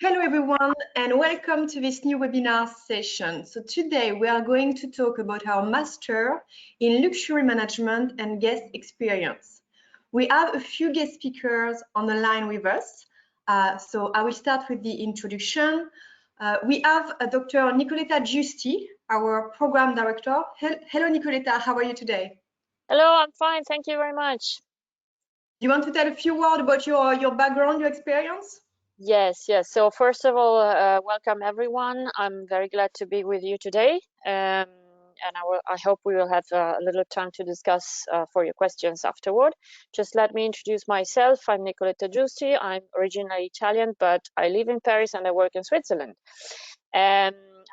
Hello everyone and welcome to this new webinar session. So today we are going to talk about our master in luxury management and guest experience. We have a few guest speakers on the line with us. So I will start with the introduction. We have Dr. Nicoletta Giusti, our program director. Hello Nicoletta, how are you today? Hello, I'm fine, thank you very much. You want to tell a few words about your background, your experience? Yes. So first of all, welcome everyone. I'm very glad to be with you today, and I hope we will have a little time to discuss for your questions afterward. Just let me introduce myself. I'm Nicoletta Giusti. I'm originally Italian, but I live in Paris and I work in Switzerland.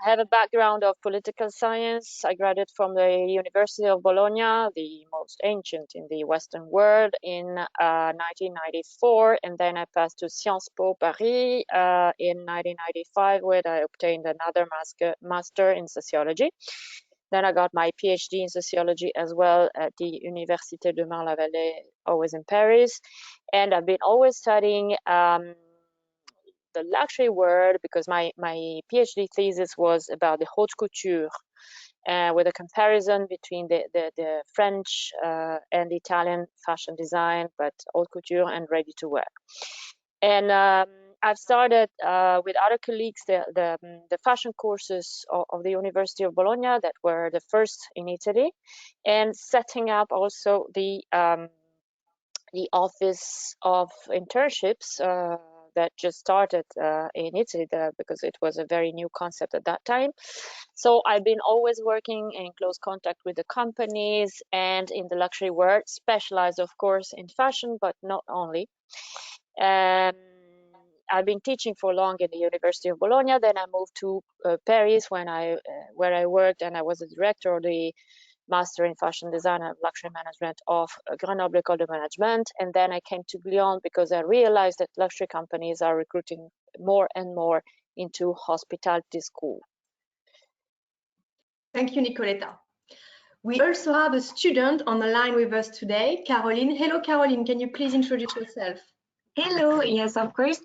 I have a background of political science. I graduated from the University of Bologna, the most ancient in the Western world, in 1994, and then I passed to Sciences Po Paris in 1995, where I obtained another master in sociology. Then I got my PhD in sociology as well at the Université de Marne-la-Vallée, always in Paris, and I've been always studying the luxury world because my PhD thesis was about the haute couture, with a comparison between the French and Italian fashion design, but haute couture and ready to wear. And I've started with other colleagues the fashion courses of the University of Bologna that were the first in Italy, and setting up also the office of internships that just started in Italy because it was a very new concept at that time. So I've been always working in close contact with the companies and in the luxury world, specialized of course in fashion, but not only. I've been teaching for long in the University of Bologna. Then I moved to Paris where I worked, and I was the director of the Master in Fashion Design and Luxury Management of Grenoble École de Management. And then I came to Glion because I realized that luxury companies are recruiting more and more into hospitality school. Thank you, Nicoletta. We also have a student on the line with us today, Caroline. Hello, Caroline. Can you please introduce yourself? Hello, yes, of course.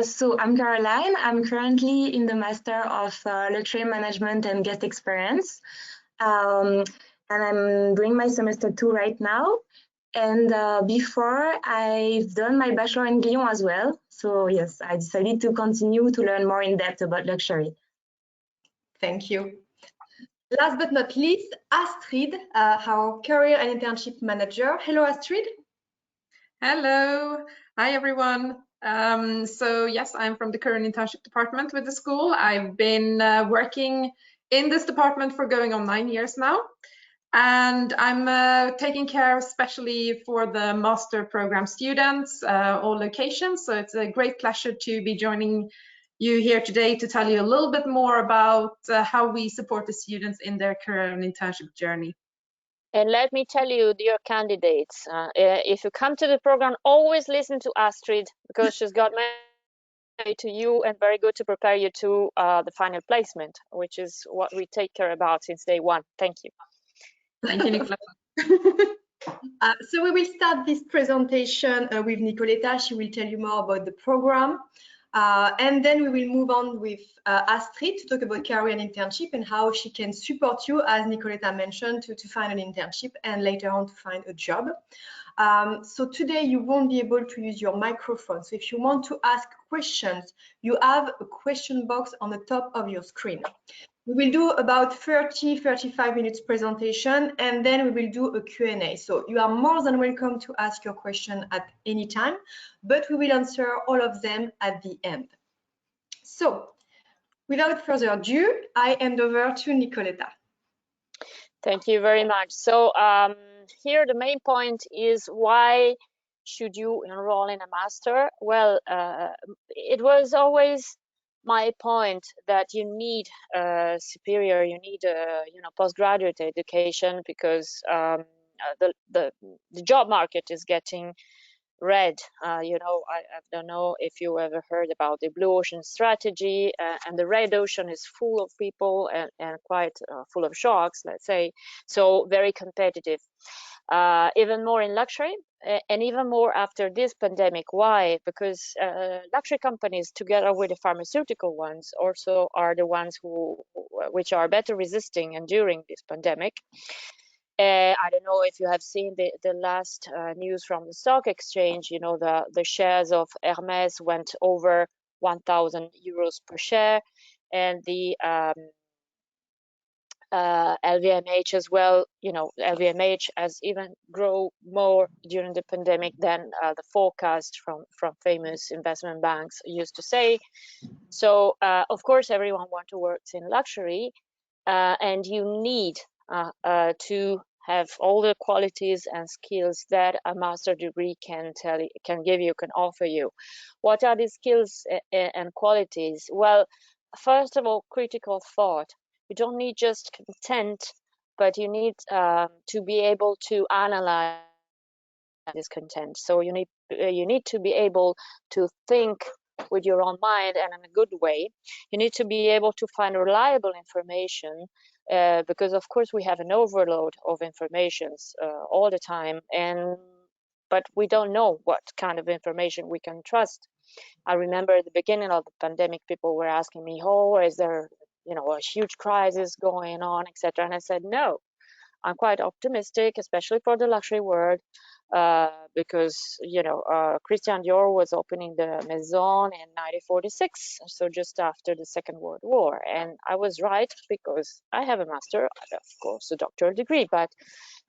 So I'm Caroline. I'm currently in the Master of Luxury Management and Guest Experience. And I'm doing my semester 2 right now. And before, I've done my bachelor in Glion as well. So yes, I decided to continue to learn more in depth about luxury. Thank you. Last but not least, Astrid, our Career and Internship Manager. Hello, Astrid. Hello. Hi, everyone. So yes, I'm from the Career and Internship Department with the school. I've been working in this department for going on 9 years now. And I'm taking care especially for the master program students, all locations. So it's a great pleasure to be joining you here today to tell you a little bit more about how we support the students in their career and internship journey. And let me tell you, dear candidates, if you come to the program, always listen to Astrid, because she's got many to you and very good to prepare you to the final placement, which is what we take care about since day one. Thank you. Thank you, Nicoletta. So we will start this presentation with Nicoletta. She will tell you more about the program. And then we will move on with Astrid to talk about career and internship and how she can support you, as Nicoletta mentioned, to find an internship and later on to find a job. So today you won't be able to use your microphone. So if you want to ask questions, you have a question box on the top of your screen. We will do about 30-35 minutes presentation, and then we will do a Q&A. So you are more than welcome to ask your question at any time, but we will answer all of them at the end. So without further ado, I hand over to Nicoletta. Thank you very much. So here the main point is, why should you enroll in a master? Well, it was always my point that you need superior, you need postgraduate education, because the job market is getting red. I don't know if you ever heard about the blue ocean strategy, and the red ocean is full of people and quite full of sharks, let's say, so very competitive. even more in luxury, and even more after this pandemic. Why? Because luxury companies, together with the pharmaceutical ones, also are the ones which are better resisting and during this pandemic. I don't know if you have seen the last news from the stock exchange. You know, the shares of Hermes went over 1,000 euros per share, and the LVMH as well. You know, LVMH has even grown more during the pandemic than the forecast from famous investment banks used to say. So of course, everyone wants to work in luxury, and you need to have all the qualities and skills that a master degree can give you, can offer you. What are these skills and qualities? Well, first of all, critical thought. You don't need just content, but you need to be able to analyze this content. So you need to be able to think with your own mind and in a good way. You need to be able to find reliable information, because of course we have an overload of informations all the time, but we don't know what kind of information we can trust. I remember at the beginning of the pandemic, people were asking me, "Oh, is there, a huge crisis going on, etc.?" And I said, no, I'm quite optimistic, especially for the luxury world, because Christian Dior was opening the Maison in 1946, so just after the Second World War, and I was right because I have a master, of course, a doctoral degree, but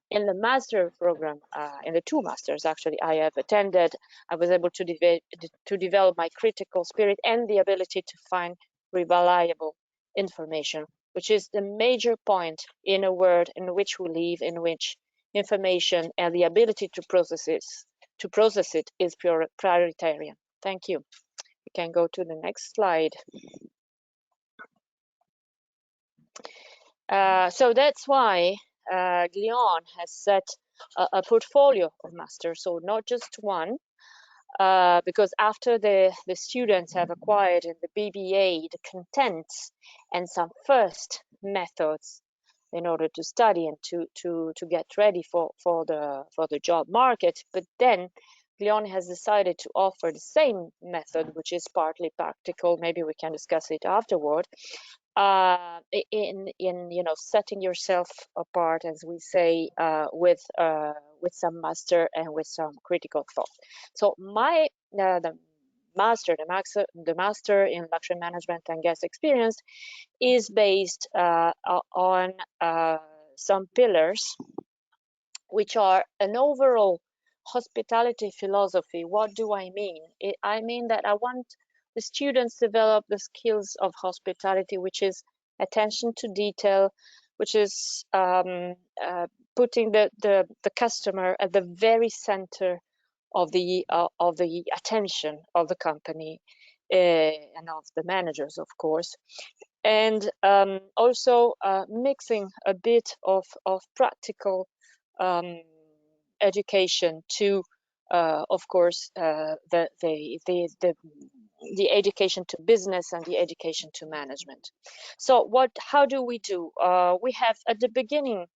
in the master program, in the 2 masters actually I have attended, I was able to develop my critical spirit and the ability to find reliable information, which is the major point in a world in which we live, in which information and the ability to process it is prioritarian. Thank you. We can go to the next slide. So that's why Glion has set a portfolio of masters, so not just one, because after the students have acquired in the BBA the contents and some first methods in order to study and to get ready for the job market, but then Glion has decided to offer the same method, which is partly practical. Maybe we can discuss it afterward. In setting yourself apart, as we say, with some master and with some critical thought. So the master in luxury management and guest experience is based on some pillars, which are an overall hospitality philosophy. What do I mean? I mean that I want the students develop the skills of hospitality, which is attention to detail, which is putting the customer at the very center of the attention of the company and of the managers, of course, and also mixing a bit of practical education to, of course, the education to business and the education to management. So how do? We have at the beginning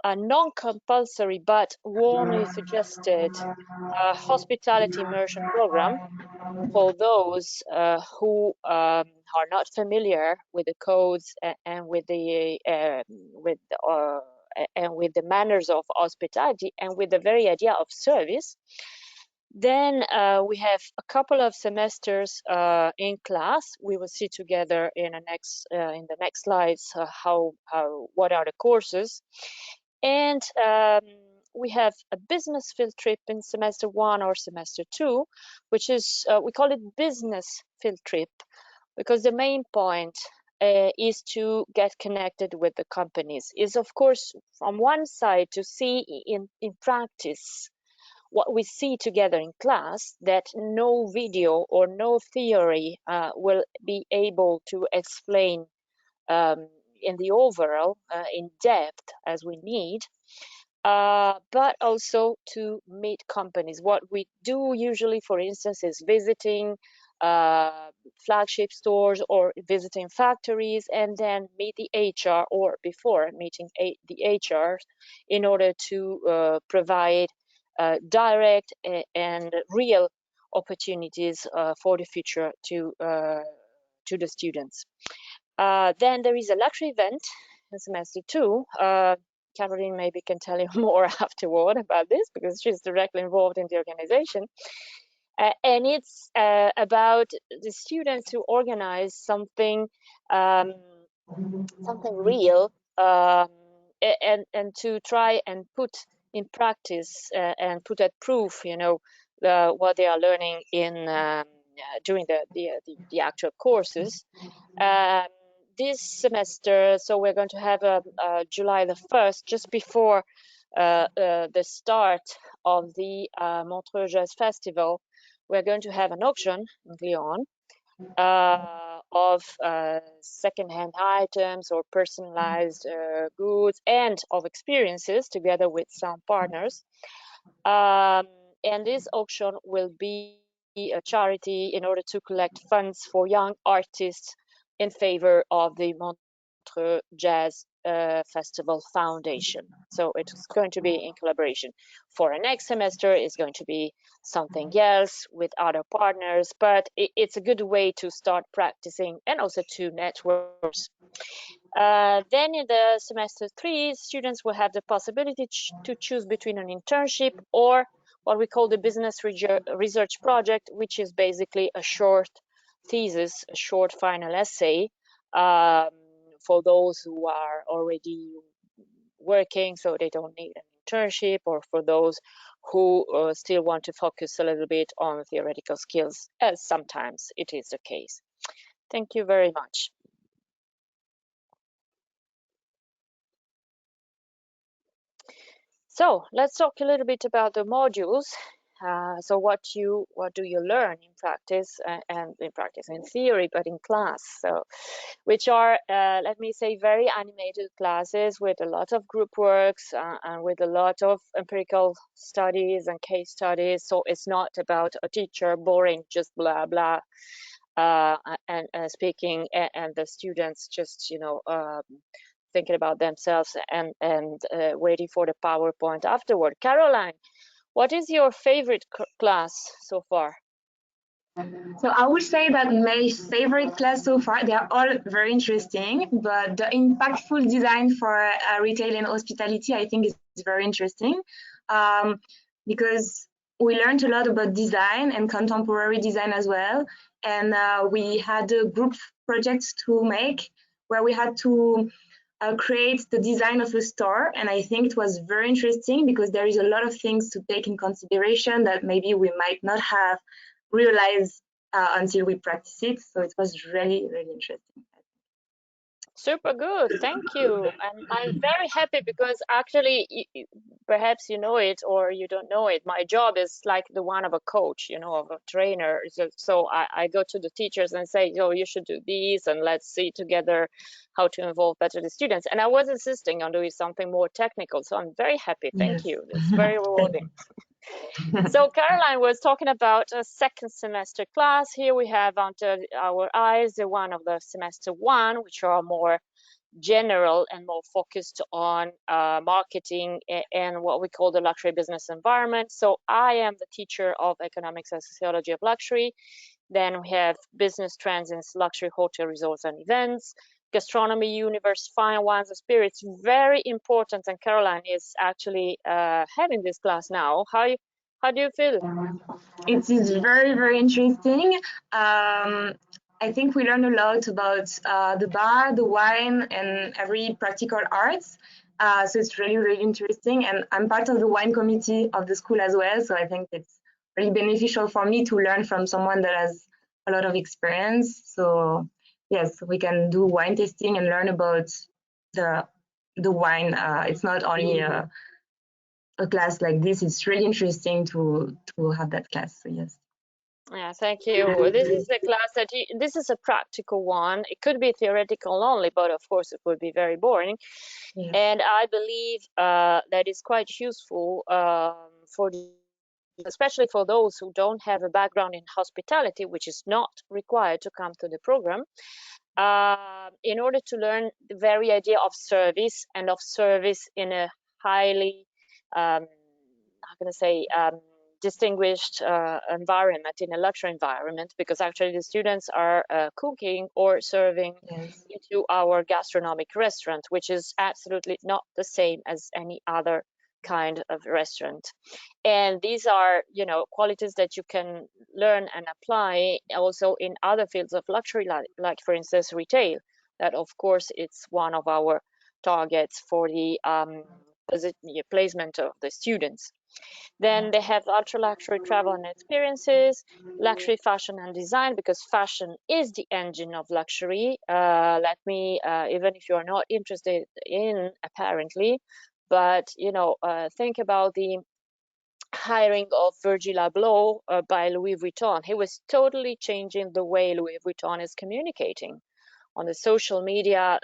a non-compulsory but warmly suggested hospitality immersion program for those who are not familiar with the codes and with the manners of hospitality and with the very idea of service. Then we have a couple of semesters in class. We will see together in the next slides what are the courses, and we have a business field trip in semester 1 or semester 2, which is we call it business field trip because the main point is to get connected with the companies. Is of course from one side to see in practice what we see together in class, that no video or no theory will be able to explain in the overall, in depth as we need, but also to meet companies. What we do usually, for instance, is visiting flagship stores or visiting factories, and then meet the HR, or before meeting the HR, in order to provide direct and real opportunities for the future to the students. Then there is a luxury event in semester 2. Caroline maybe can tell you more afterward about this, because she's directly involved in the organization. And it's about the students who organize something real, and to try and put in practice and put at proof, what they are learning in during the actual courses. This semester, so we're going to have July the 1st, just before the start of the Montreux Jazz Festival. We're going to have an auction in Glion of second-hand items or personalized goods and of experiences, together with some partners. And this auction will be a charity in order to collect funds for young artists in favor of the Montreux Jazz Festival Foundation. So it's going to be in collaboration. For our next semester, it's going to be something else with other partners, but it's a good way to start practicing and also to network. Then in the semester 3, students will have the possibility to choose between an internship or what we call the business research project, which is basically a short thesis, a short final essay, for those who are already working, so they don't need an internship, or for those who still want to focus a little bit on theoretical skills, as sometimes it is the case. Thank you very much. So let's talk a little bit about the modules. So what do you learn in practice, and in theory, but in class? So, which are, let me say, very animated classes with a lot of group works and with a lot of empirical studies and case studies. So it's not about a teacher boring, just blah blah, and speaking, and the students just thinking about themselves and waiting for the PowerPoint afterward. Caroline, what is your favorite class so far? So I would say that my favorite class so far, they are all very interesting, but the impactful design for retail and hospitality, I think is very interesting, because we learned a lot about design and contemporary design as well. And we had a group project to make where we had to create the design of a store, and I think it was very interesting because there is a lot of things to take in consideration that maybe we might not have realized until we practice it. So it was really, really interesting. Super good, thank you. And I'm very happy because actually, perhaps you know it or you don't know it, my job is like the one of a coach, of a trainer. So I go to the teachers and say, you should do these, and let's see together how to involve better the students. And I was insisting on doing something more technical, so I'm very happy. Thank you. It's very rewarding. So Caroline was talking about a second semester class. Here we have under our eyes the one of the semester 1, which are more general and more focused on marketing and what we call the luxury business environment. So I am the teacher of economics and sociology of luxury. Then we have business trends in luxury hotel resorts and events, gastronomy, universe, fine wines and spirits, very important. And Caroline is actually having this class now. How do you feel? It is very, very interesting. I think we learn a lot about the bar, the wine, and every practical arts. So it's really, really interesting. And I'm part of the wine committee of the school as well. So I think it's really beneficial for me to learn from someone that has a lot of experience. So yes, we can do wine tasting and learn about the wine. It's not only a class like this. It's really interesting to have that class. So yes. Yeah, thank you. This is a class that this is a practical one. It could be theoretical only, but of course it would be very boring. Yes. And I believe that is quite useful for the especially for those who don't have a background in hospitality, which is not required to come to the program, in order to learn the very idea of service, and of service in a highly, how can I say, distinguished environment, in a luxury environment, because actually the students are cooking or serving into our gastronomic restaurant, which is absolutely not the same as any other kind of restaurant. And these are, you know, qualities that you can learn and apply also in other fields of luxury, like for instance retail, that of course it's one of our targets for the placement of the students. Then they have ultra luxury travel and experiences, luxury fashion and design, because fashion is the engine of luxury. Let me, even if you are not interested in, apparently, but you know, think about the hiring of Virgil Abloh by Louis Vuitton. He was totally changing the way Louis Vuitton is communicating on the social media.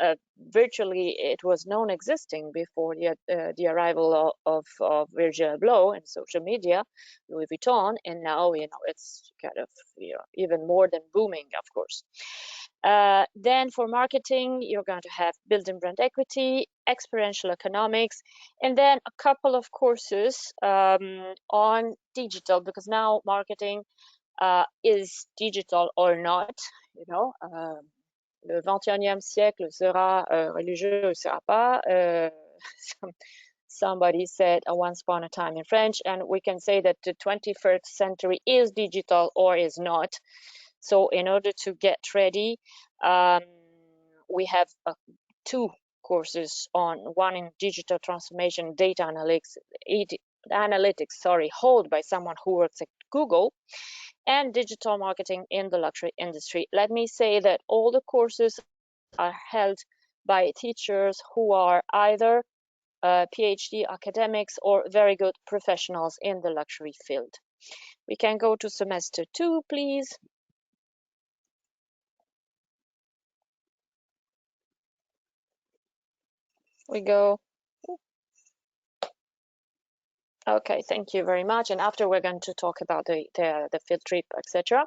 Virtually it was non-existing before the arrival of Virgil Abloh and social media, Louis Vuitton, and now, you know, it's kind of, you know, even more than booming, of course. Then for marketing, you're going to have building brand equity, experiential economics, and then a couple of courses on digital, because now marketing is digital or not, you know. Le 21e siècle sera religieux ou sera pas. Somebody said once upon a time in French, and we can say that the 21st century is digital or is not. So in order to get ready, we have 2 courses on, one in digital transformation, data analytics, held by someone who works at Google, and digital marketing in the luxury industry. Let me say that all the courses are held by teachers who are either PhD academics or very good professionals in the luxury field. We can go to semester 2, please. We go. Okay, thank you very much. And after, we're going to talk about the field trip, etc.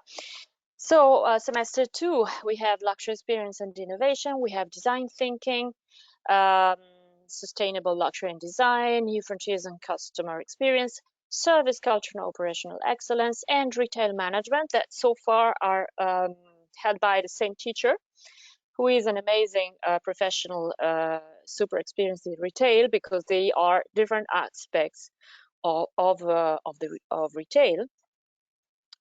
So semester 2, we have luxury experience and innovation. We have design thinking, sustainable luxury and design, new frontiers and customer experience, service culture and operational excellence, and retail management, that so far are held by the same teacher, who is an amazing professional, super experienced in retail, because they are different aspects of retail,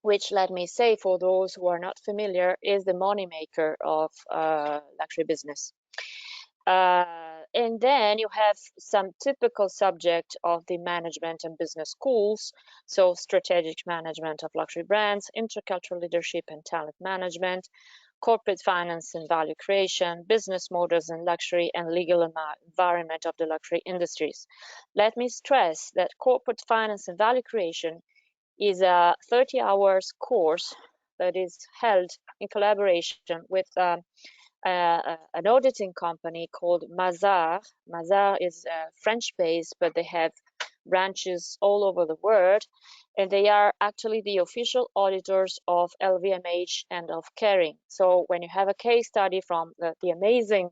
which, let me say, for those who are not familiar, is the moneymaker of luxury business. And then you have some typical subject of the management and business schools, so strategic management of luxury brands, intercultural leadership and talent management, corporate finance and value creation, business models in luxury, and legal environment of the luxury industries. Let me stress that corporate finance and value creation is a 30 hours course that is held in collaboration with an auditing company called Mazars. Mazars is French-based, but they have branches all over the world, and they are actually the official auditors of LVMH and of Kering. So when you have a case study from the amazing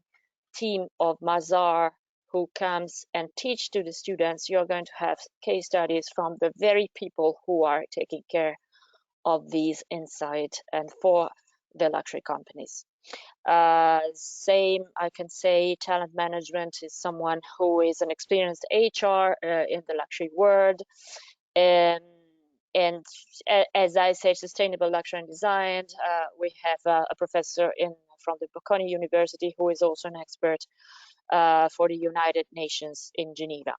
team of Mazars who comes and teach to the students, you're going to have case studies from the very people who are taking care of these inside and for the luxury companies. Same, I can say, talent management is someone who is an experienced HR in the luxury world. And as I said, sustainable luxury and design, we have a professor from the Bocconi University who is also an expert for the United Nations in Geneva.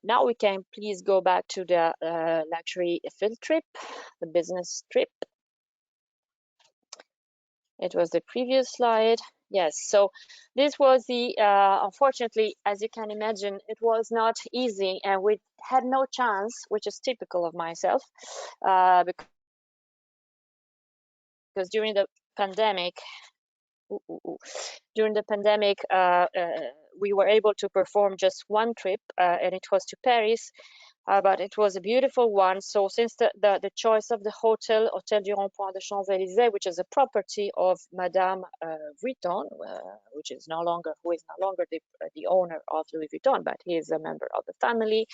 Now we can please go back to the luxury field trip, the business trip. It was the previous slide. Yes, so this was the, unfortunately, as you can imagine, it was not easy, and we had no chance, which is typical of myself, because during the pandemic, we were able to perform just one trip, and it was to Paris. but it was a beautiful one. So since the choice of the hotel, Hôtel du Rond-Point de Champs-Élysées, which is a property of Madame Vuitton, which is no longer the owner of Louis Vuitton, but he is a member of the family,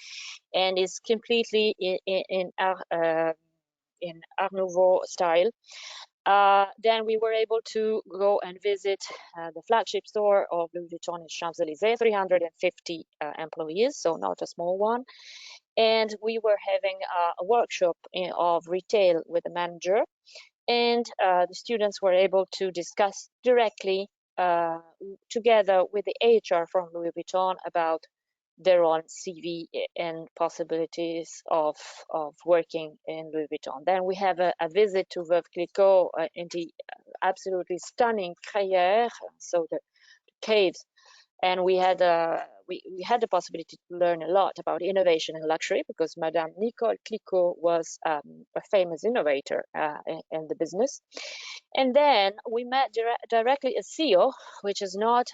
and is completely in Art Nouveau style. Then we were able to go and visit the flagship store of Louis Vuitton in Champs-Élysées, 350 employees, so not a small one. And we were having a workshop of retail with the manager, and the students were able to discuss directly together with the HR from Louis Vuitton about their own CV and possibilities of working in Louis Vuitton. Then we have a visit to Veuve Clicquot in the absolutely stunning Crayères, so the caves, and we had the possibility to learn a lot about innovation and luxury, because Madame Nicole Clicquot was a famous innovator in the business. And then we met directly a CEO, which is not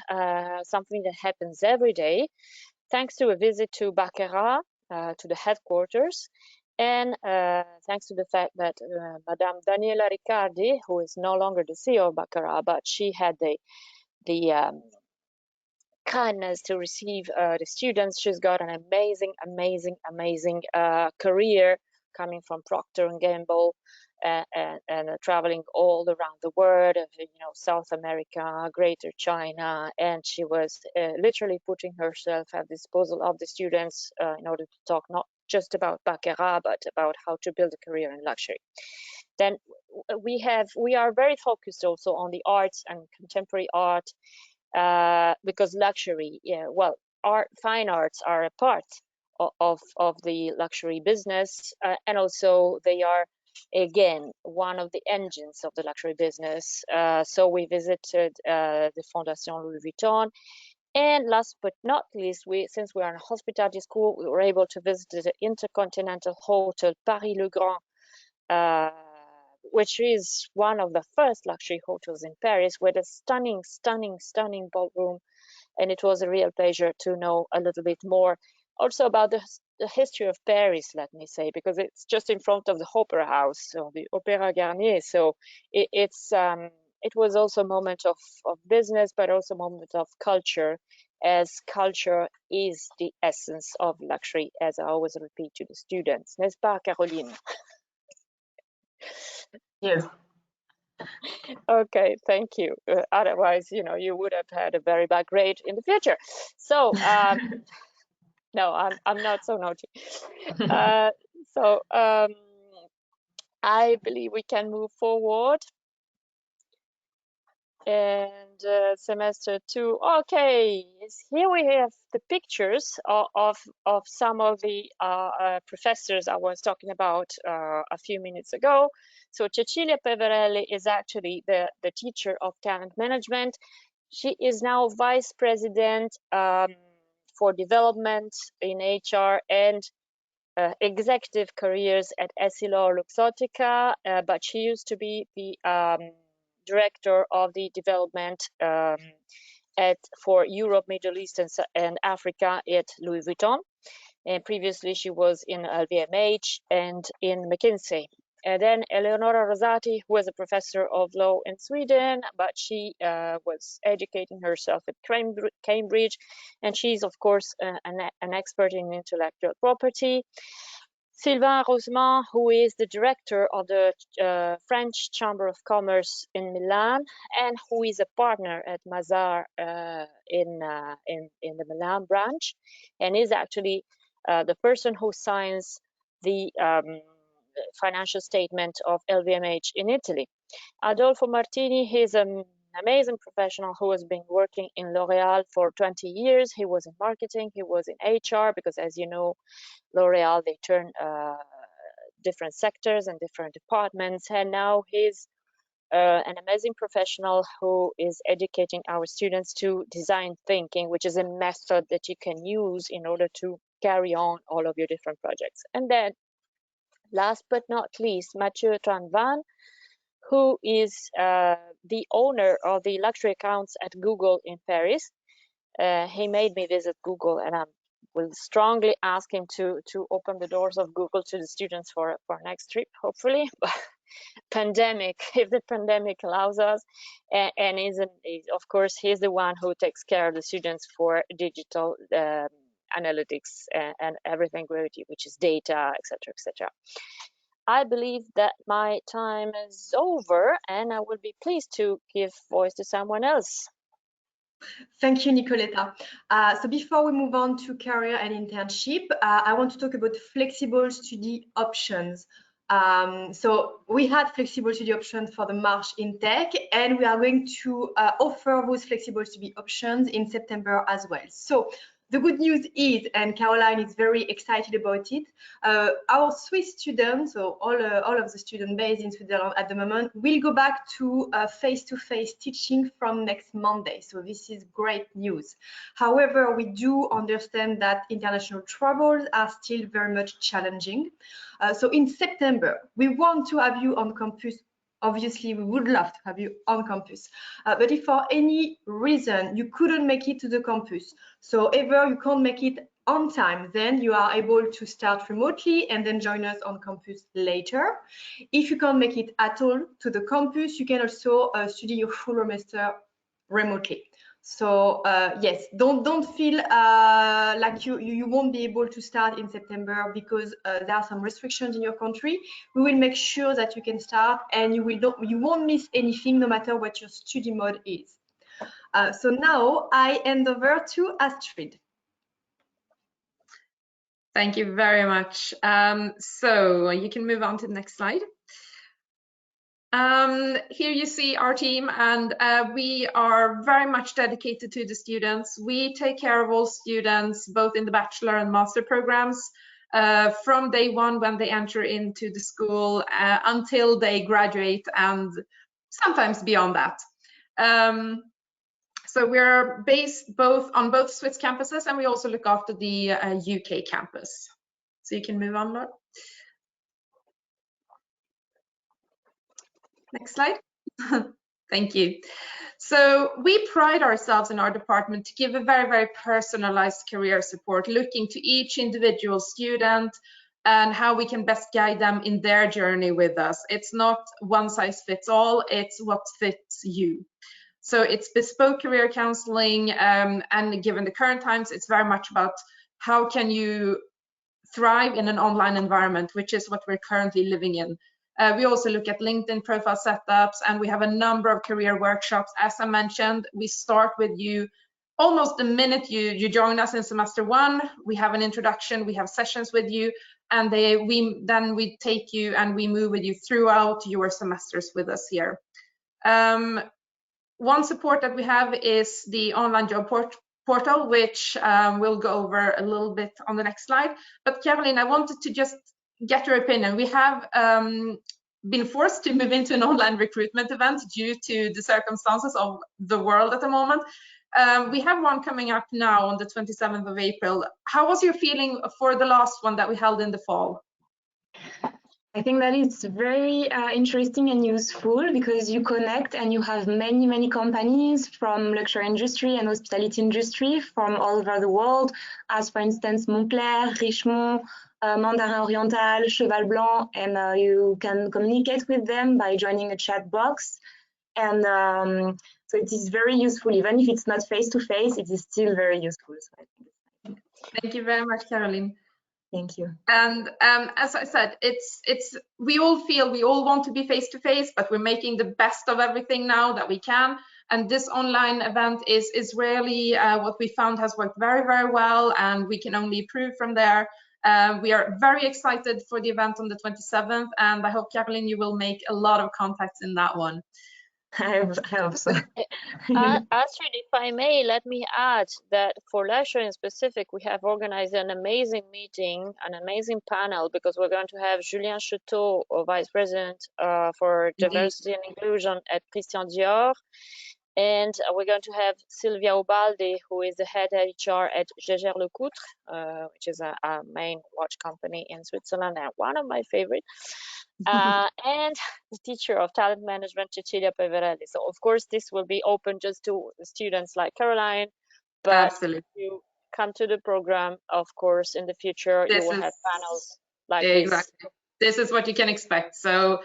something that happens every day, thanks to a visit to Baccarat, to the headquarters, and thanks to the fact that Madame Daniela Riccardi, who is no longer the CEO of Baccarat, but she had the kindness to receive the students. She's got an amazing career, coming from Procter & Gamble and traveling all around the world, South America, Greater China, and she was literally putting herself at disposal of the students in order to talk not just about Baccarat, but about how to build a career in luxury. Then we are very focused also on the arts and contemporary art, because luxury, fine arts are a part of the luxury business, and also they are again one of the engines of the luxury business. So we visited the Fondation Louis Vuitton, and last but not least, since we are in a hospitality school, we were able to visit the Intercontinental Hotel Paris Le Grand, which is one of the first luxury hotels in Paris, with a stunning ballroom. And it was a real pleasure to know a little bit more also about the history of Paris, let me say, because it's just in front of the Opera House, so the Opéra Garnier. So it was also a moment of business, but also a moment of culture, as culture is the essence of luxury, as I always repeat to the students. N'est-ce pas, Caroline? Yes. Okay, thank you. Otherwise, you would have had a very bad grade in the future. So, no, I'm not so naughty. So I believe we can move forward. And semester 2. Okay, here we have the pictures of some of the professors I was talking about a few minutes ago. So Cecilia Peverelli is actually the teacher of talent management. She is now vice president for development in HR and executive careers at EssilorLuxottica, but she used to be the director of the development for Europe, Middle East, and Africa at Louis Vuitton. And previously, she was in LVMH and in McKinsey. And then Eleonora Rosati, who was a professor of law in Sweden, but she was educating herself at Cambridge, and she's, of course, an expert in intellectual property. Sylvain Rosemont, who is the director of the French Chamber of Commerce in Milan, and who is a partner at Mazars in the Milan branch, and is actually the person who signs the financial statement of LVMH in Italy. Adolfo Martini, he's an amazing professional who has been working in L'Oréal for 20 years. He was in marketing, he was in HR, because as you know, L'Oréal, they turn different sectors and different departments, and now he's an amazing professional who is educating our students to design thinking, which is a method that you can use in order to carry on all of your different projects. And then last but not least, Mathieu Tranvan, who is the owner of the luxury accounts at Google in Paris. He made me visit Google, and I'm will strongly ask him to open the doors of Google to the students for next trip, hopefully. Pandemic, if the pandemic allows us, and of course he's the one who takes care of the students for digital analytics and everything which is data, etc., etc. I believe that my time is over, and I will be pleased to give voice to someone else. Thank you, Nicoletta. So before we move on to career and internship, I want to talk about flexible study options. So we had flexible study options for the March intake, and we are going to offer those flexible study options in September as well. So the good news is, and Caroline is very excited about it, our Swiss students, so all of the student base in Switzerland at the moment, will go back to face-to-face teaching from next Monday. So this is great news. However, we do understand that international travels are still very much challenging. So in September, we want to have you on campus. Obviously, we would love to have you on campus. But if for any reason you couldn't make it to the campus, so either you can't make it on time, then you are able to start remotely and then join us on campus later. If you can't make it at all to the campus, you can also study your full semester remotely. So yes, don't feel like you won't be able to start in September because there are some restrictions in your country. We will make sure that you can start, and you won't miss anything, no matter what your study mode is. So now I hand over to Astrid. Thank you very much. So you can move on to the next slide. Here you see our team, and we are very much dedicated to the students. We take care of all students, both in the bachelor and master programs, from day one when they enter into the school until they graduate, and sometimes beyond that. So we're based on both Swiss campuses, and we also look after the UK campus. So you can move on, Laura. Next slide. Thank you. So we pride ourselves in our department to give a very, very personalized career support, looking to each individual student and how we can best guide them in their journey with us. It's not one size fits all, it's what fits you. So it's bespoke career counseling, and given the current times, it's very much about how can you thrive in an online environment, which is what we're currently living in. We also look at LinkedIn profile setups, and we have a number of career workshops. As I mentioned, we start with you almost the minute you join us in semester one. We have an introduction, we have sessions with you, and then we take you and we move with you throughout your semesters with us here. One support that we have is the online job portal, which we'll go over a little bit on the next slide. But Caroline, I wanted to just get your opinion. We have been forced to move into an online recruitment event due to the circumstances of the world at the moment. We have one coming up now on the 27th of April. How was your feeling for the last one that we held in the fall? I think that it's very interesting and useful because you connect and you have many companies from luxury industry and hospitality industry from all over the world, as for instance Montclair, Richemont, Mandarin Oriental, Cheval Blanc, and you can communicate with them by joining a chat box. And so it is very useful, even if it's not face-to-face, it is still very useful. So I think. Thank you very much, Caroline. Thank you. And as I said, we all want to be face-to-face, but we're making the best of everything now that we can. And this online event is really what we found has worked very, very well, and we can only improve from there. We are very excited for the event on the 27th, and I hope, Caroline, you will make a lot of contacts in that one. I hope so. Astrid, if I may, let me add that for leisure in specific, we have organized an amazing meeting, an amazing panel, because we're going to have Julien Cheteau, Vice President for Diversity and Inclusion at Christian Dior, and we're going to have Sylvia Ubaldi, who is the head HR at Gégère Lecoutre, which is a main watch company in Switzerland and one of my favorites. And the teacher of talent management, Cecilia Peverelli. So of course this will be open just to students like Caroline, but come to the program. Of course, in the future, you will have panels like this. This is what you can expect. So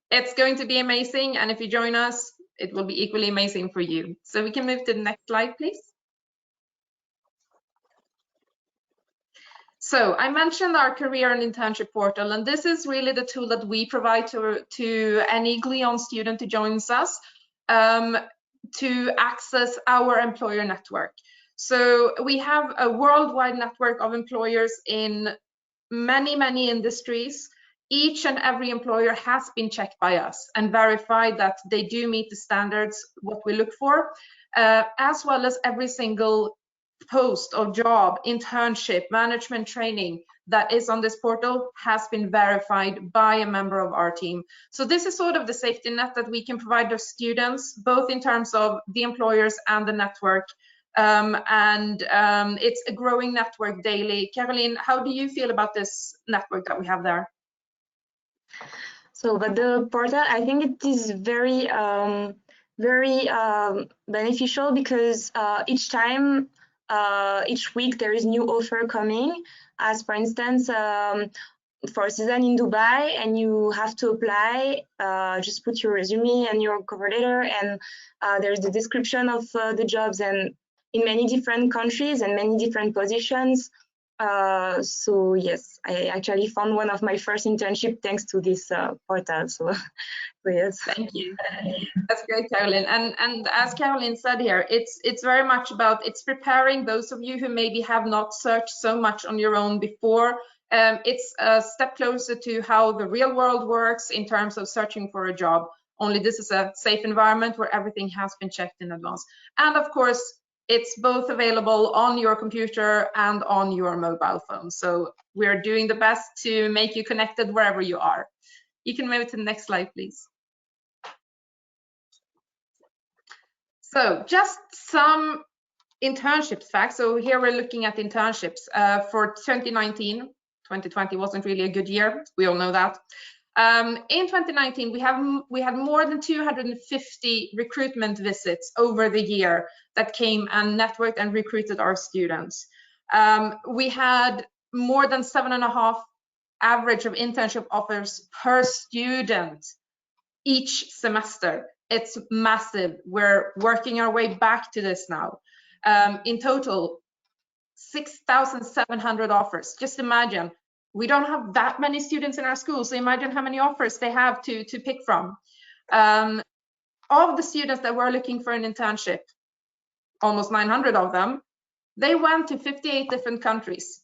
it's going to be amazing. And if you join us, it will be equally amazing for you. So we can move to the next slide, please. So I mentioned our career and internship portal, and this is really the tool that we provide to any Glion student who joins us to access our employer network. So we have a worldwide network of employers in many industries. Each and every employer has been checked by us and verified that they do meet the standards, what we look for, as well as every single post or job, internship, management training that is on this portal has been verified by a member of our team. So this is sort of the safety net that we can provide our students, both in terms of the employers and the network. It's a growing network daily. Caroline, how do you feel about this network that we have there? So, but the portal, I think it is very beneficial because each time, each week there is new offer coming. As for instance, for a season in Dubai, and you have to apply, just put your resume and your cover letter, and there's the description of the jobs, and in many different countries and many different positions. So yes, I actually found one of my first internship thanks to this portal. So yes. Thank you. That's great, Caroline. And as Caroline said here, it's very much about preparing those of you who maybe have not searched so much on your own before. It's a step closer to how the real world works in terms of searching for a job. Only this is a safe environment where everything has been checked in advance. And of course, it's both available on your computer and on your mobile phone. So we're doing the best to make you connected wherever you are. You can move to the next slide, please. So just some internships facts. So here we're looking at internships for 2019. 2020 wasn't really a good year. We all know that. In 2019, we had more than 250 recruitment visits over the year that came and networked and recruited our students. We had more than 7.5 average of internship offers per student each semester. It's massive. We're working our way back to this now. In total, 6,700 offers. Just imagine, we don't have that many students in our school, so imagine how many offers they have to pick from. Of the students that were looking for an internship, almost 900 of them, they went to 58 different countries.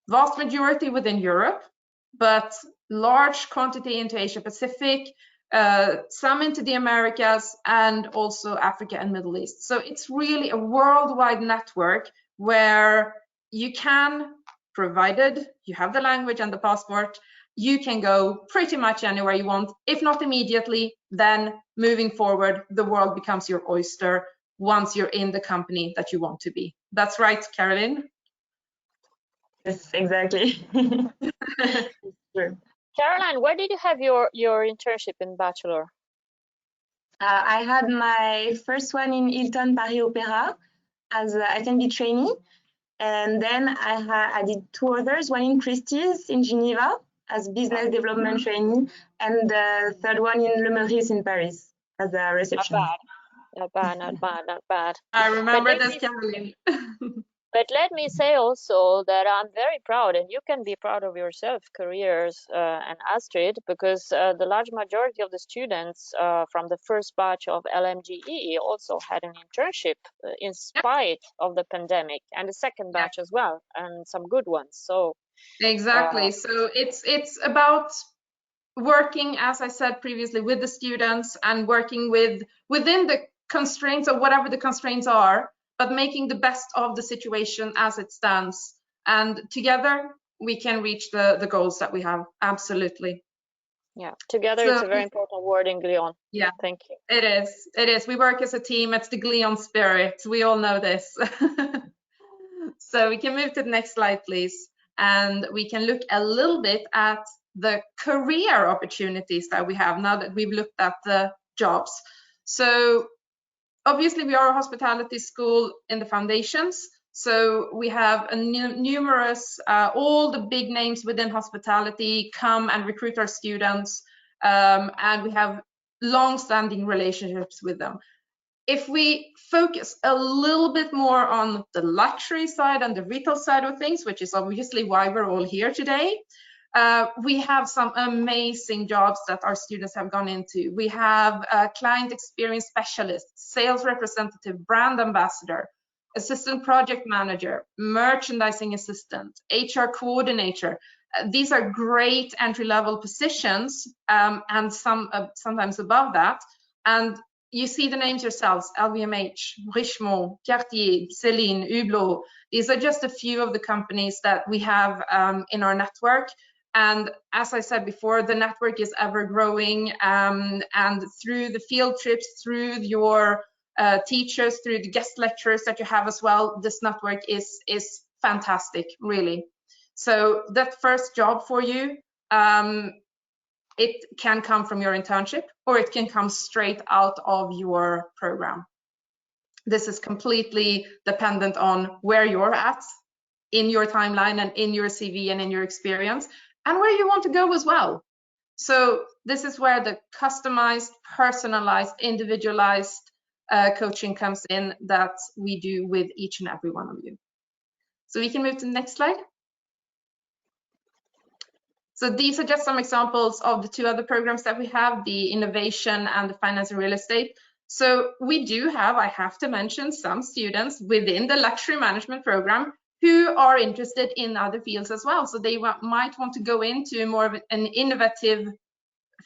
Vast majority within Europe, but large quantity into Asia Pacific, some into the Americas, and also Africa and Middle East. So it's really a worldwide network where you can, provided you have the language and the passport, you can go pretty much anywhere you want. If not immediately, then moving forward, the world becomes your oyster once you're in the company that you want to be. That's right, Caroline? Yes, exactly. Sure. Caroline, where did you have your internship in bachelor? I had my first one in Hilton Paris Opera as an F&B trainee, and then I did 2 others, one in Christie's in Geneva as business development trainee, and the third one in Le Meurice in Paris as a receptionist. Not bad. I remember this, Caroline. But let me say also that I'm very proud, and you can be proud of yourself, careers and Astrid, because the large majority of the students from the first batch of LMGE also had an internship in spite of the pandemic, and the second batch as well, and some good ones. So exactly. So it's about working, as I said previously, with the students and working within the constraints of whatever the constraints are, but making the best of the situation as it stands. And together we can reach the goals that we have. Absolutely. Yeah, together it's a very important word in Glion. Yeah, thank you. It is. We work as a team. It's the Glion spirit. We all know this. So we can move to the next slide, please. And we can look a little bit at the career opportunities that we have now that we've looked at the jobs. So obviously we are a hospitality school in the foundations, So we have numerous, all the big names within hospitality come and recruit our students, and we have long-standing relationships with them. If we focus a little bit more on the luxury side and the retail side of things, which is obviously why we're all here today, we have some amazing jobs that our students have gone into. We have a client experience specialist, sales representative, brand ambassador, assistant project manager, merchandising assistant, HR coordinator. These are great entry-level positions, and sometimes above that. And you see the names yourselves: LVMH, Richemont, Cartier, Celine, Hublot. These are just a few of the companies that we have in our network. And as I said before, the network is ever growing, and through the field trips, through your teachers, through the guest lecturers that you have as well, this network is fantastic, really. So that first job for you, it can come from your internship, or it can come straight out of your program. This is completely dependent on where you're at in your timeline and in your CV and in your experience, and where you want to go as well. So this is where the customized, personalized, individualized coaching comes in that we do with each and every one of you. So we can move to the next slide. So these are just some examples of the two other programs that we have, the innovation and the finance and real estate. So we do have, I have to mention, some students within the luxury management program who are interested in other fields as well. So they might want to go into more of an innovative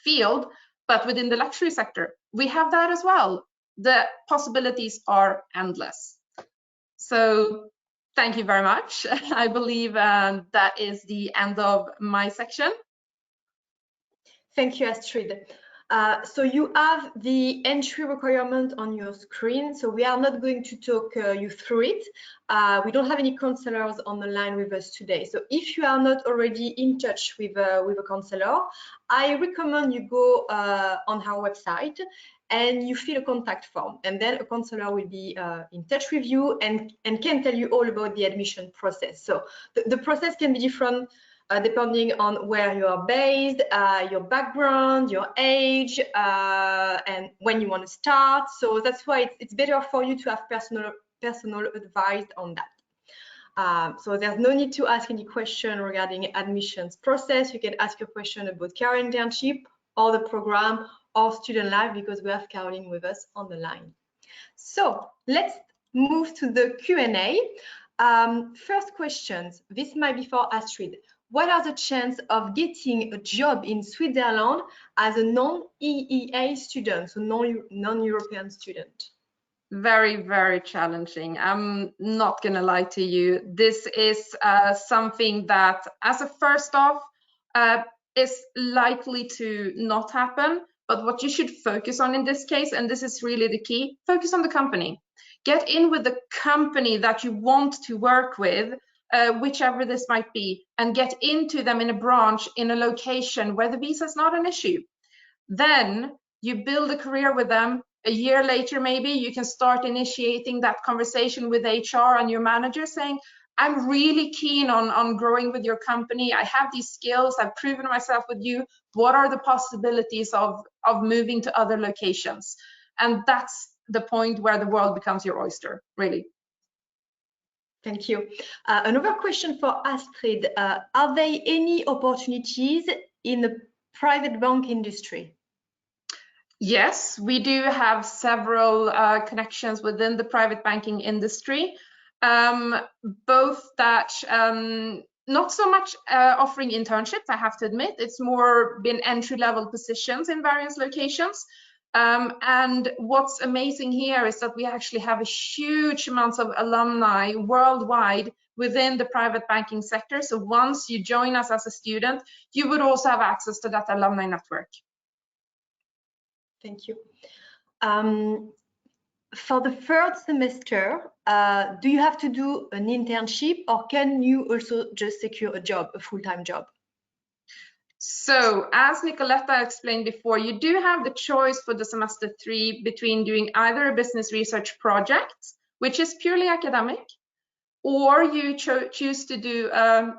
field, but within the luxury sector. We have that as well. The possibilities are endless. So thank you very much. I believe that is the end of my section. Thank you, Astrid. So you have the entry requirement on your screen. So we are not going to talk you through it. We don't have any counselors on the line with us today. So if you are not already in touch with a counselor, I recommend you go on our website and you fill a contact form, and then a counselor will be in touch with you and can tell you all about the admission process. So the process can be different depending on where you are based, your background, your age, and when you want to start. So that's why it's better for you to have personal advice on that. So there's no need to ask any question regarding admissions process. You can ask your question about career internship or the program or student life, because we have Caroline with us on the line. So let's move to the Q&A. First questions, this might be for Astrid. What are the chances of getting a job in Switzerland as a non-EEA student, so non-European student? Very, very challenging. I'm not going to lie to you. This is something that, as a first off, is likely to not happen. But what you should focus on in this case, and this is really the key, focus on the company. Get in with the company that you want to work with, whichever this might be, and get into them in a branch, in a location where the visa is not an issue. Then you build a career with them. A year later, maybe you can start initiating that conversation with HR and your manager saying, I'm really keen on growing with your company. I have these skills. I've proven myself with you. What are the possibilities of moving to other locations? And that's the point where the world becomes your oyster, really. Thank you. Another question for Astrid. Are there any opportunities in the private bank industry? Yes, we do have several connections within the private banking industry, both that not so much offering internships, I have to admit. It's more been entry-level positions in various locations. And what's amazing here is that we actually have a huge amount of alumni worldwide within the private banking sector. So once you join us as a student, you would also have access to that alumni network. Thank you. For the third semester, do you have to do an internship, or can you also just secure a job, a full-time job? So as Nicoletta explained before, you do have the choice for the semester 3 between doing either a business research project, which is purely academic, or you choose to do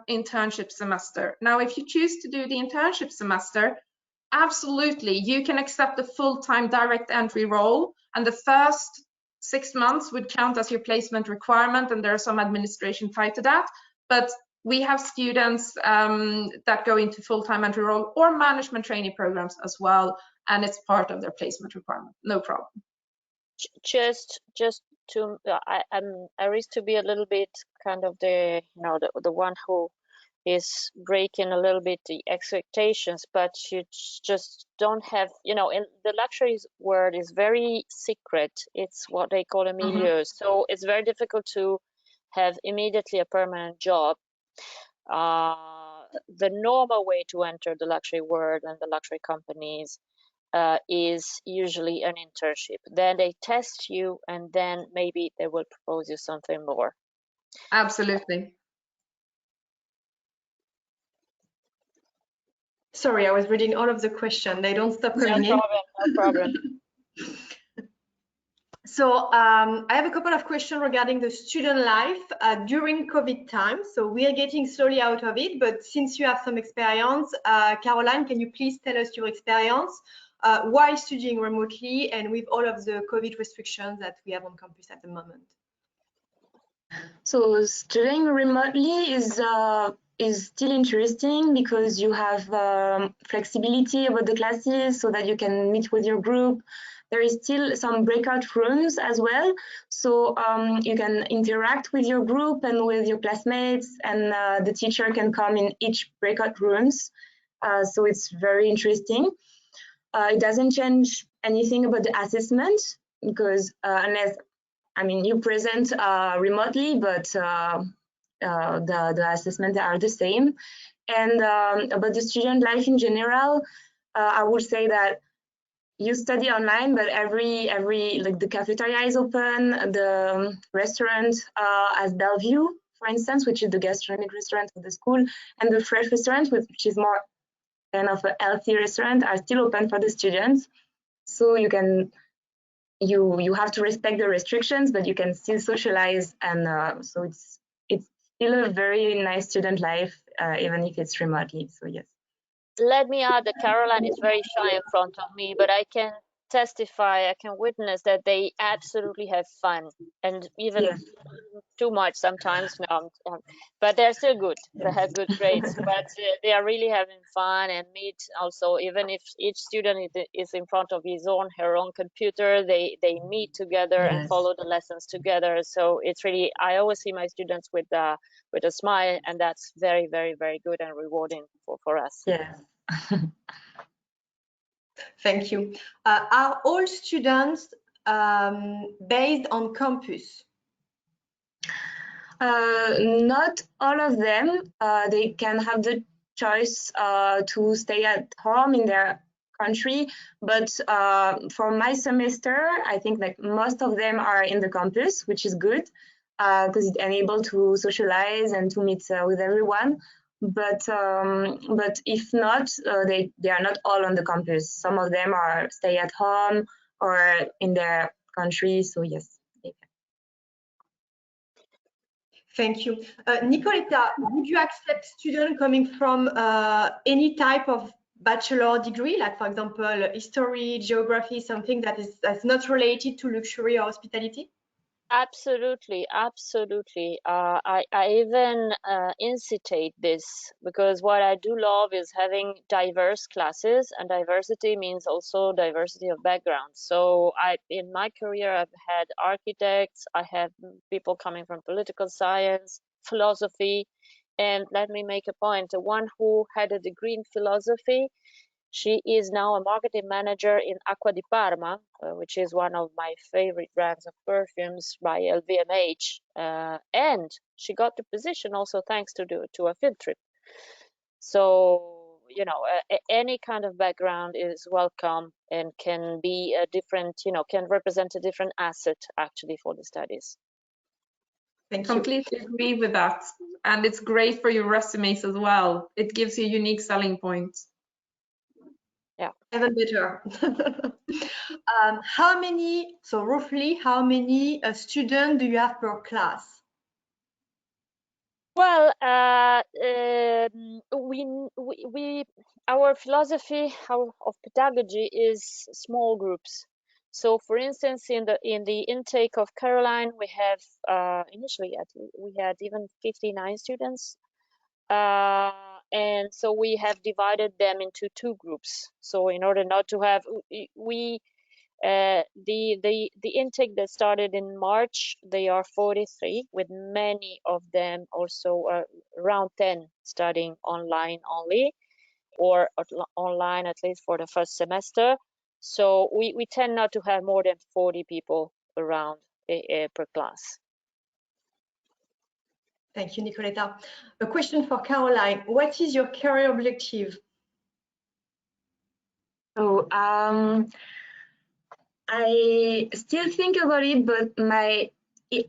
internship semester. Now, if you choose to do the internship semester, absolutely, you can accept a full-time direct entry role, and the first 6 months would count as your placement requirement, and there's some administration tied to that. But we have students that go into full-time entry role or management training programs as well, and it's part of their placement requirement. No problem. Just to I risk to be a little bit kind of the the one who is breaking a little bit the expectations, but you just don't have, in the luxuries world is very secret. It's what they call a milieu. So it's very difficult to have immediately a permanent job. The normal way to enter the luxury world and the luxury companies is usually an internship. Then they test you, and then maybe they will propose you something more. Absolutely. Sorry, I was reading all of the questions. They don't stop coming in. No problem. So I have a couple of questions regarding the student life during COVID time. So we are getting slowly out of it, but since you have some experience, Caroline, can you please tell us your experience while studying remotely and with all of the COVID restrictions that we have on campus at the moment? So studying remotely is still interesting because you have flexibility about the classes so that you can meet with your group. There is still some breakout rooms as well, so you can interact with your group and with your classmates, and the teacher can come in each breakout rooms. So it's very interesting. It doesn't change anything about the assessment because unless, you present remotely, but the assessments are the same. And about the student life in general, I would say that you study online, but every like the cafeteria is open, the restaurant as Bellevue, for instance, which is the gastronomic restaurant of the school, and the fresh restaurant, which is more kind of a healthy restaurant, are still open for the students. So you can you have to respect the restrictions, but you can still socialize, and so it's still a very nice student life, even if it's remotely. So yes. Let me add that Caroline is very shy in front of me, but I can testify, I can witness that they absolutely have fun, and even too much sometimes. No, but they're still good. They have good grades, but they are really having fun and meet also. Even if each student is in front of her own computer, they meet together and follow the lessons together. So it's really, I always see my students with a smile, and that's very, very, very good and rewarding for us. Yeah. Thank you. Are all students based on campus? Not all of them. They can have the choice to stay at home in their country, but for my semester, I think like most of them are in the campus, which is good because it enables to socialize and to meet with everyone. But if not, they are not all on the campus. Some of them are stay at home or in their country. So yes. Thank you. Nicoletta, would you accept students coming from any type of bachelor degree, like for example, history, geography, something that's not related to luxury or hospitality? Absolutely, absolutely. I even incite this because what I do love is having diverse classes, and diversity means also diversity of backgrounds. So in my career, I've had architects, I have people coming from political science, philosophy, and let me make a point. The one who had a degree in philosophy, she is now a marketing manager in Acqua di Parma, which is one of my favorite brands of perfumes by LVMH. And she got the position also thanks to a field trip. So, any kind of background is welcome and can be a different, can represent a different asset actually for the studies. Thank you. Completely agree with that. And it's great for your resumes as well. It gives you unique selling points. Yeah. Even better. Roughly how many students do you have per class? Well, our philosophy of pedagogy is small groups. So, for instance, in the intake of Caroline, we have initially we had even 59 students, and so we have divided them into two groups. So, in order not to have the intake that started in March, they are 43, with many of them also around 10 studying online only, or online at least for the first semester. So we tend not to have more than 40 people around per class. Thank you, Nicoletta. A question for Caroline. What is your career objective? So I still think about it, but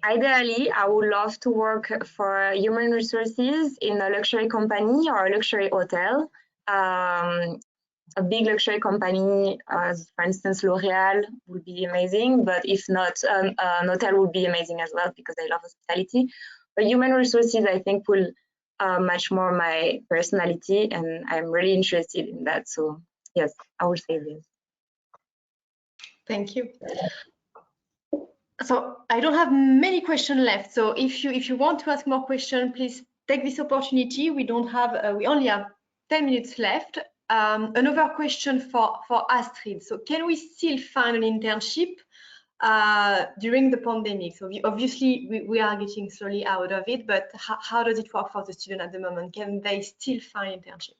ideally, I would love to work for human resources in a luxury company or a luxury hotel. A big luxury company, as for instance, L'Oreal would be amazing, but if not, an hotel would be amazing as well because I love hospitality. But human resources, I think, will match more my personality, and I'm really interested in that. So yes, I would say this. Thank you. So I don't have many questions left. So if you want to ask more questions, please take this opportunity. We only have 10 minutes left. Another question for Astrid. So can we still find an internship during the pandemic? So obviously we are getting slowly out of it, but how does it work for the student at the moment? Can they still find internship?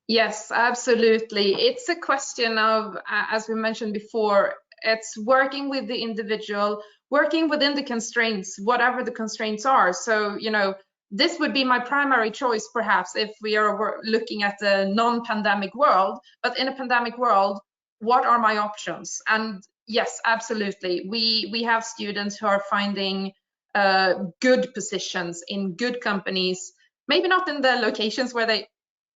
Yes, absolutely. It's a question of, as we mentioned before, it's working with the individual, working within the constraints, whatever the constraints are. So, you know, this would be my primary choice, perhaps, if we are looking at the non-pandemic world. But in a pandemic world, what are my options? And yes, absolutely. We have students who are finding good positions in good companies, maybe not in the locations where they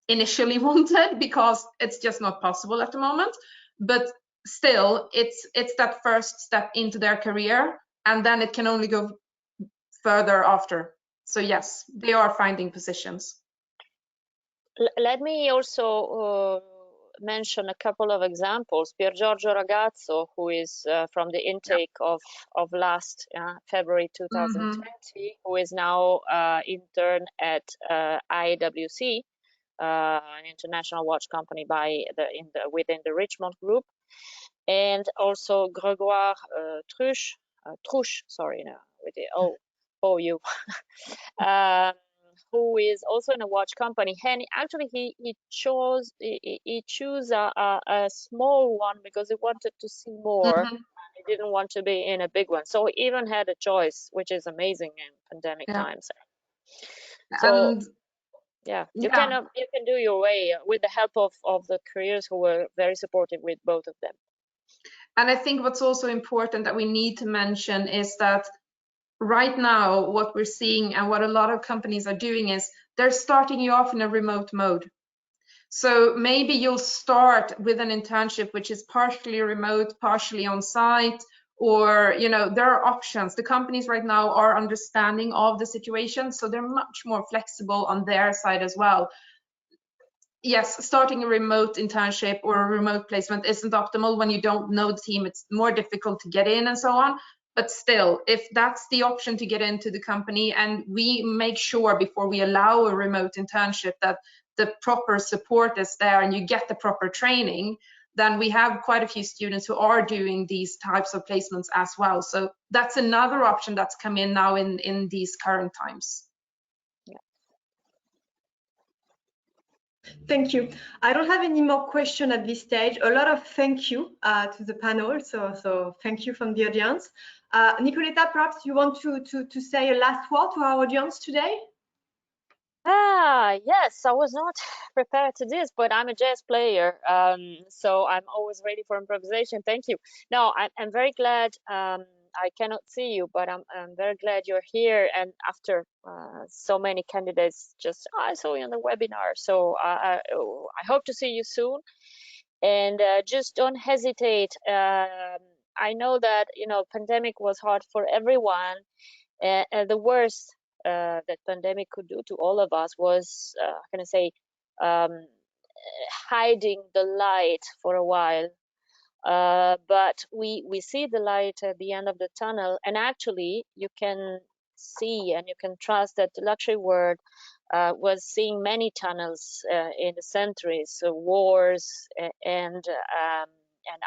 initially wanted, because it's just not possible at the moment, but still it's that first step into their career, and then it can only go further after. So yes, they are finding positions. Let me also mention a couple of examples. Pier Giorgio Ragazzo, who is from the intake of last February 2020, who is now intern at IWC, an international watch company within the Richmond Group, and also Grégoire Trouche, sorry, no, with the OU, who is also in a watch company. And actually, he chose a small one because he wanted to see more. He didn't want to be in a big one, so he even had a choice, which is amazing in pandemic times. So. And yeah, you can do your way with the help of the careers who were very supportive with both of them. And I think what's also important that we need to mention is that right now what we're seeing and what a lot of companies are doing is they're starting you off in a remote mode. So maybe you'll start with an internship which is partially remote, partially on site, or, you know, there are options. The companies right now are understanding of the situation, so they're much more flexible on their side as well. Yes, starting a remote internship or a remote placement isn't optimal when you don't know the team. It's more difficult to get in and so on. But still, if that's the option to get into the company, and we make sure before we allow a remote internship that the proper support is there and you get the proper training, then we have quite a few students who are doing these types of placements as well. So that's another option that's come in now in these current times. Thank you. I don't have any more questions at this stage. A lot of thank you to the panel. So thank you from the audience. Nicoletta, perhaps you want to say a last word to our audience today? Yes, I was not prepared to this, but I'm a jazz player, so I'm always ready for improvisation. Thank you. No, I'm very glad. I cannot see you, but I'm very glad you're here. And after so many candidates, I saw you on the webinar, so I hope to see you soon. And just don't hesitate. I know that pandemic was hard for everyone. The worst that pandemic could do to all of us was, how can I say, hiding the light for a while. But we see the light at the end of the tunnel, and actually you can see and you can trust that the luxury world was seeing many tunnels in the centuries, so wars and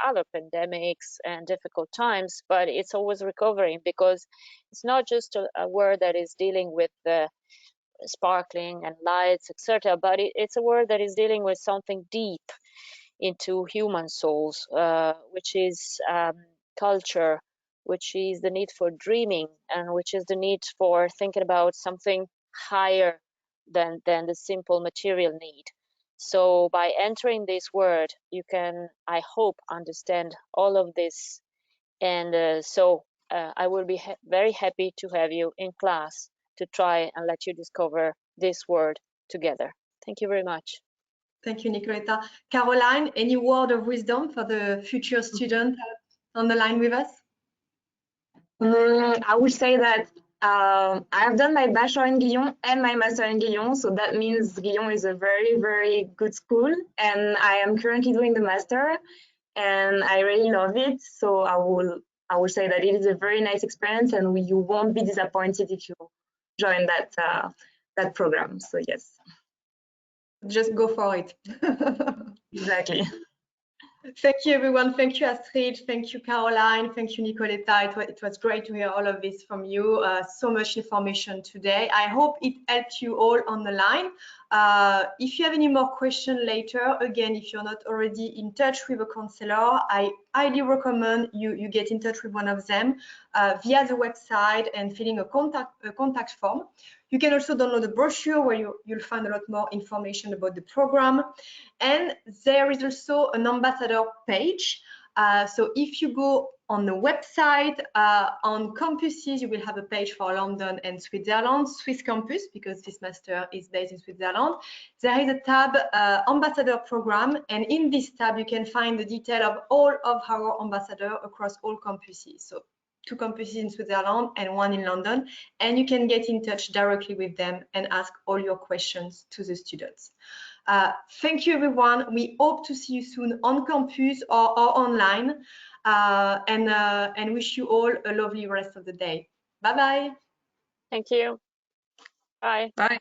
other pandemics and difficult times, but it's always recovering, because it's not just a word that is dealing with sparkling and lights, etc., but it's a word that is dealing with something deep into human souls, which is culture, which is the need for dreaming, and which is the need for thinking about something higher than the simple material need. So by entering this word, you can, I hope, understand all of this. And so I will be very happy to have you in class to try and let you discover this word together. Thank you very much. Thank you, Nicoletta. Caroline, any word of wisdom for the future student on the line with us? I would say that I have done my bachelor in Glion and my master in Glion, so that means Glion is a very, very good school, and I am currently doing the master, and I really love it. So I will say that it is a very nice experience, and you won't be disappointed if you join that program. So yes, just go for it. Exactly. Thank you, everyone. Thank you, Astrid. Thank you, Caroline. Thank you, Nicoletta. It was great to hear all of this from you. So much information today. I hope it helped you all on the line. If you have any more questions later, again, if you're not already in touch with a counselor, I highly recommend you get in touch with one of them via the website and filling a contact form. You can also download a brochure where you'll find a lot more information about the program. And there is also an ambassador page. So if you go on the website, on campuses, you will have a page for London and Switzerland, Swiss campus, because this master is based in Switzerland. There is a tab, ambassador program, and in this tab, you can find the detail of all of our ambassadors across all campuses. So 2 campuses in Switzerland and 1 in London, and you can get in touch directly with them and ask all your questions to the students. Thank you, everyone. We hope to see you soon on campus or online, and wish you all a lovely rest of the day. Bye-bye. Thank you. Bye. Bye.